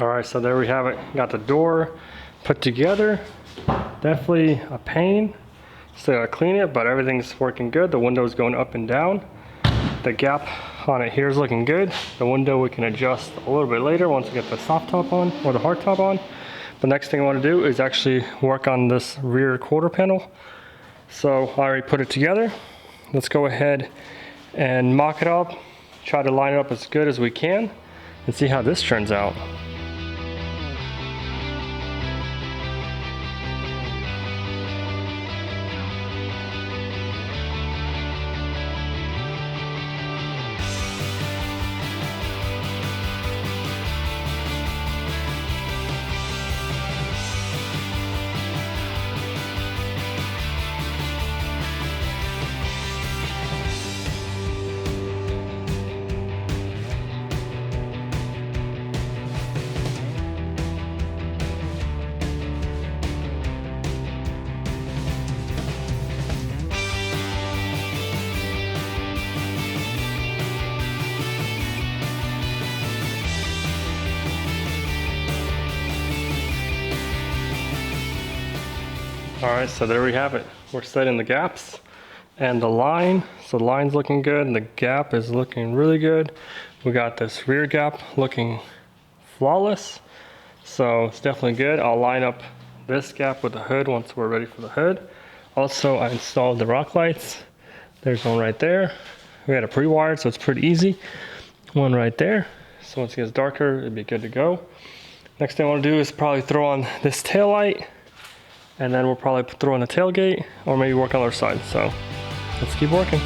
All right, so there we have it. Got the door put together. Definitely a pain. Still gotta clean it, but everything's working good. The window's going up and down. The gap on it here is looking good. The window we can adjust a little bit later once we get the soft top on or the hard top on. The next thing I want to do is actually work on this rear quarter panel. So I already put it together. Let's go ahead and mock it up. Try to line it up as good as we can and see how this turns out. All right, so there we have it. We're setting the gaps and the line. So the line's looking good and the gap is looking really good. We got this rear gap looking flawless. So it's definitely good. I'll line up this gap with the hood once we're ready for the hood. Also, I installed the rock lights. There's one right there. We had a pre-wired, so it's pretty easy. One right there. So once it gets darker, it'd be good to go. Next thing I want to do is probably throw on this tail light. And then we'll probably throw in a tailgate or maybe work on the other side. So let's keep working.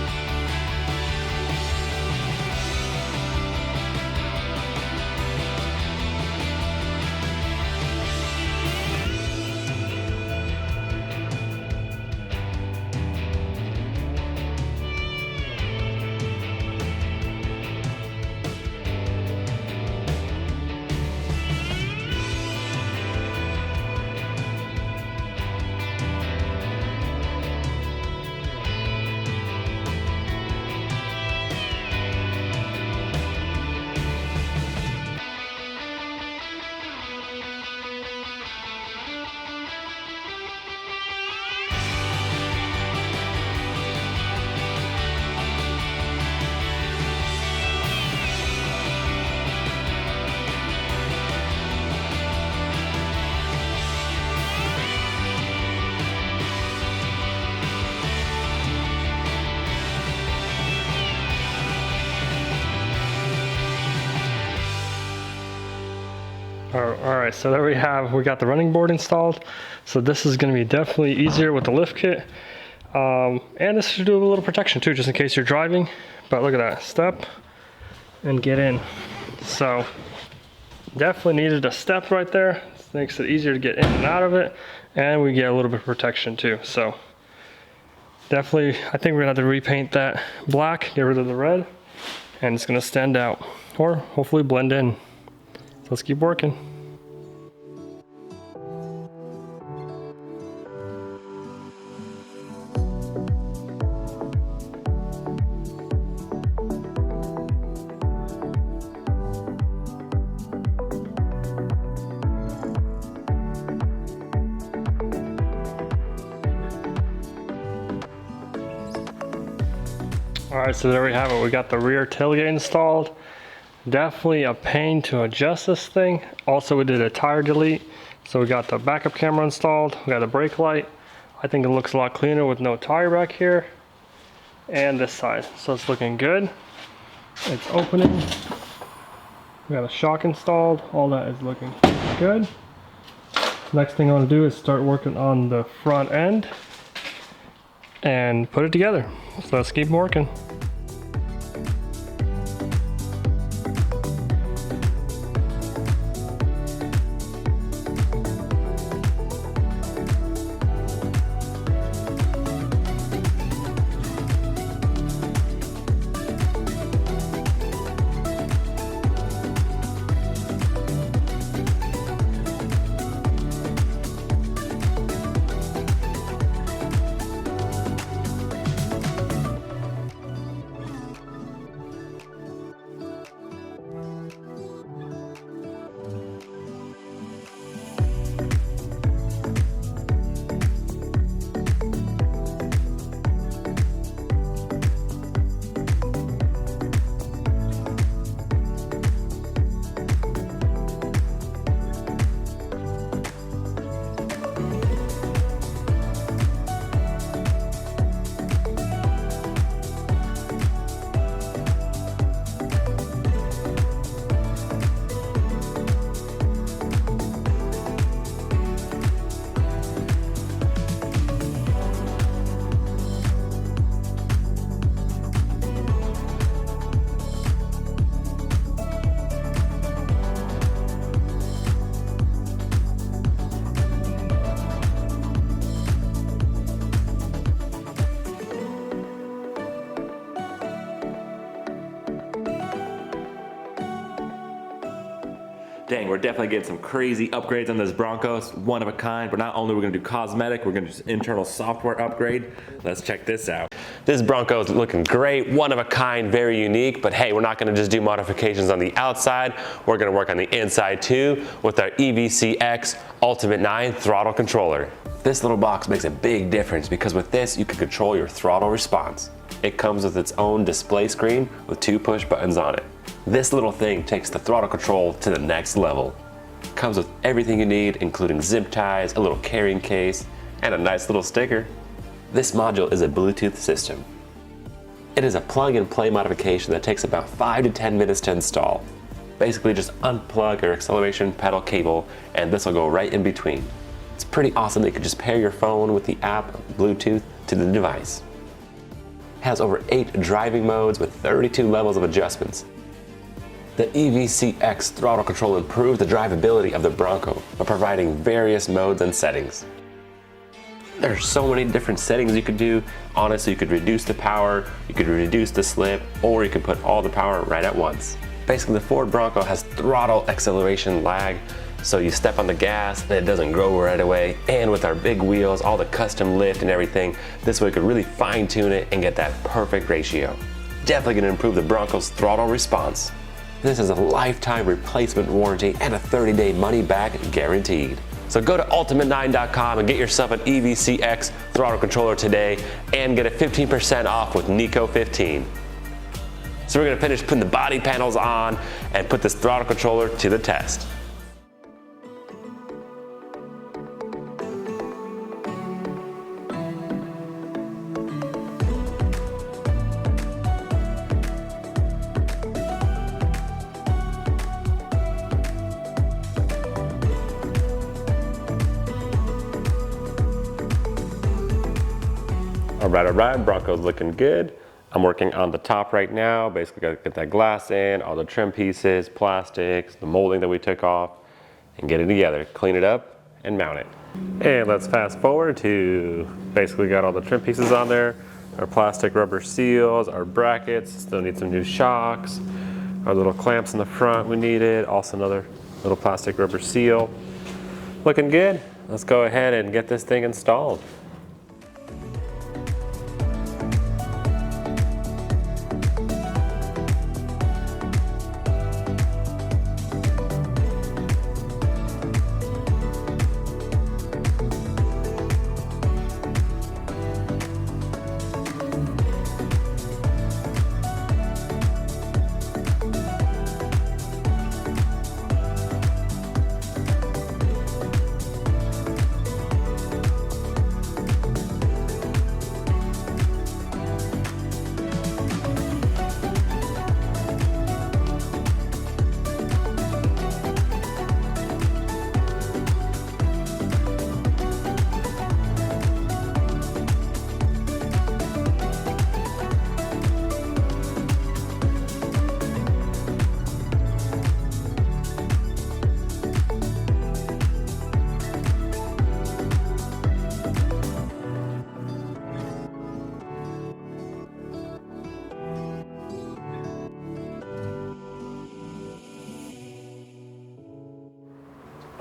All right, so there we got the running board installed. So this is gonna be definitely easier with the lift kit. And this should do a little protection too, just in case you're driving. But look at that, step and get in. So definitely needed a step right there. This makes it easier to get in and out of it. And we get a little bit of protection too. So definitely, I think we're gonna have to repaint that black, get rid of the red, and it's gonna stand out or hopefully blend in. So let's keep working. All right, so there we have it. We got the rear tailgate installed. Definitely a pain to adjust this thing. Also, we did a tire delete. So we got the backup camera installed. We got a brake light. I think it looks a lot cleaner with no tire back here. And this side, so it's looking good. It's opening. We got a shock installed. All that is looking good. Next thing I want to do is start working on the front end and put it together. So let's keep working. thing. We're definitely getting some crazy upgrades on this Bronco. It's one of a kind, but not only we're gonna do cosmetic, we're gonna do internal software upgrade. Let's check this out. This Bronco is looking great, one of a kind, very unique, but hey, we're not gonna just do modifications on the outside. We're gonna work on the inside too with our EVCX Ultimate 9 throttle controller. This little box makes a big difference because with this, you can control your throttle response. It comes with its own display screen with 2 push buttons on it. This little thing takes the throttle control to the next level. It comes with everything you need, including zip ties, a little carrying case, and a nice little sticker. This module is a Bluetooth system. It is a plug-and-play modification that takes about 5 to 10 minutes to install. Basically just unplug your acceleration pedal cable and this will go right in between. It's pretty awesome that you can just pair your phone with the app Bluetooth to the device. It has over 8 driving modes with 32 levels of adjustments. The EVCX throttle control improves the drivability of the Bronco by providing various modes and settings. There are so many different settings you could do. Honestly, you could reduce the power, you could reduce the slip, or you could put all the power right at once. Basically, the Ford Bronco has throttle acceleration lag, so you step on the gas and it doesn't grow right away. And with our big wheels, all the custom lift and everything, this way we could really fine tune it and get that perfect ratio. Definitely gonna improve the Bronco's throttle response. This is a lifetime replacement warranty and a 30-day money back guaranteed. So go to ultimate9.com and get yourself an EVCX throttle controller today and get a 15% off with Nico15. So we're gonna finish putting the body panels on and put this throttle controller to the test. All right, Bronco's looking good. I'm working on the top right now. Basically gotta get that glass in, all the trim pieces, plastics, the molding that we took off, and get it together, clean it up, and mount it. And let's fast forward to, basically got all the trim pieces on there, our plastic rubber seals, our brackets, still need some new shocks, our little clamps in the front we needed, also another little plastic rubber seal. Looking good. Let's go ahead and get this thing installed.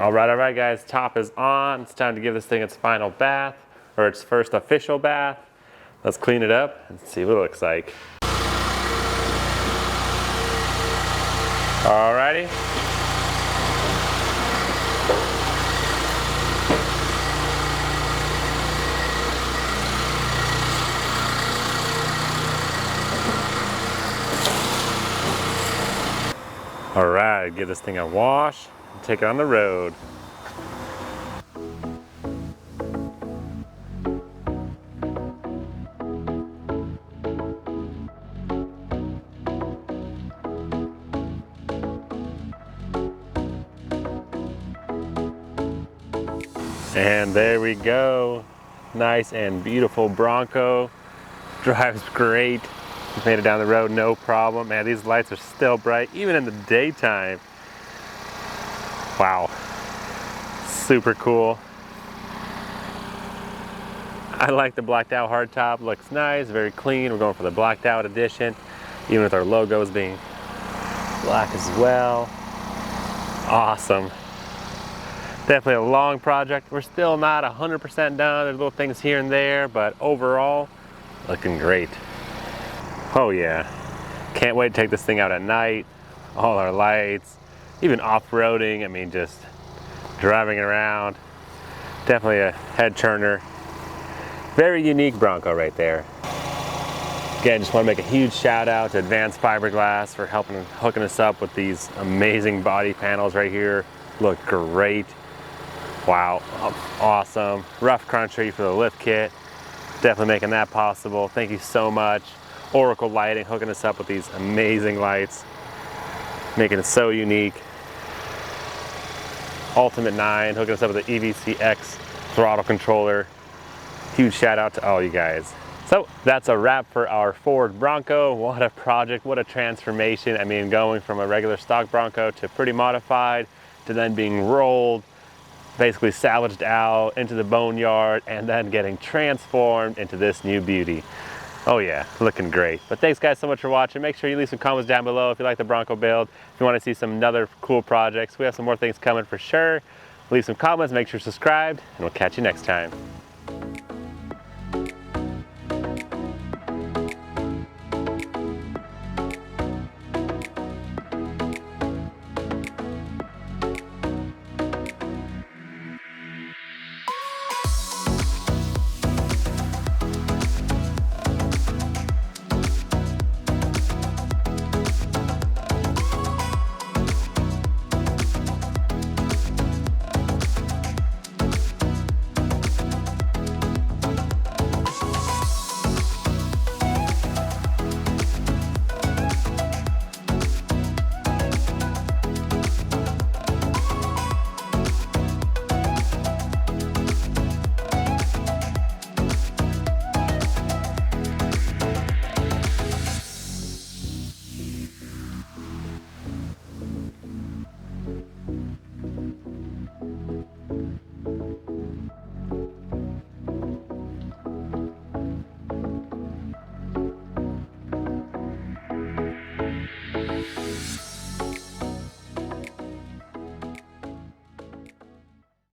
All right guys, top is on. It's time to give this thing its final bath, or its first official bath. Let's clean it up and see what it looks like. Alrighty. All right, give this thing a wash. Take it on the road. And there we go. Nice and beautiful Bronco. Drives great. Just made it down the road, no problem. Man, these lights are still bright, even in the daytime. Wow, super cool. I like the blacked out hardtop, looks nice, very clean. We're going for the blacked out edition, even with our logos being black as well. Awesome. Definitely a long project. We're still not 100% done. There's little things here and there, but overall, looking great. Oh yeah. Can't wait to take this thing out at night. All our lights, even off-roading. I mean, just driving around. Definitely a head turner. Very unique Bronco right there. Again, just want to make a huge shout out to Advanced Fiberglass for hooking us up with these amazing body panels right here. Look great. Wow, awesome. Rough Country for the lift kit. Definitely making that possible. Thank you so much. Oracle Lighting hooking us up with these amazing lights. Making it so unique. Ultimate 9 hooking us up with the EVCX throttle controller. Huge shout out to all you guys. So that's a wrap for our Ford Bronco. What a project, what a transformation. I mean, going from a regular stock Bronco to pretty modified, to then being rolled, basically salvaged out into the boneyard, and then getting transformed into this new beauty. Oh yeah, looking great. But thanks guys so much for watching. Make sure you leave some comments down below if you like the Bronco build. If you want to see some other cool projects, we have some more things coming for sure. Leave some comments, make sure you're subscribed, and we'll catch you next time.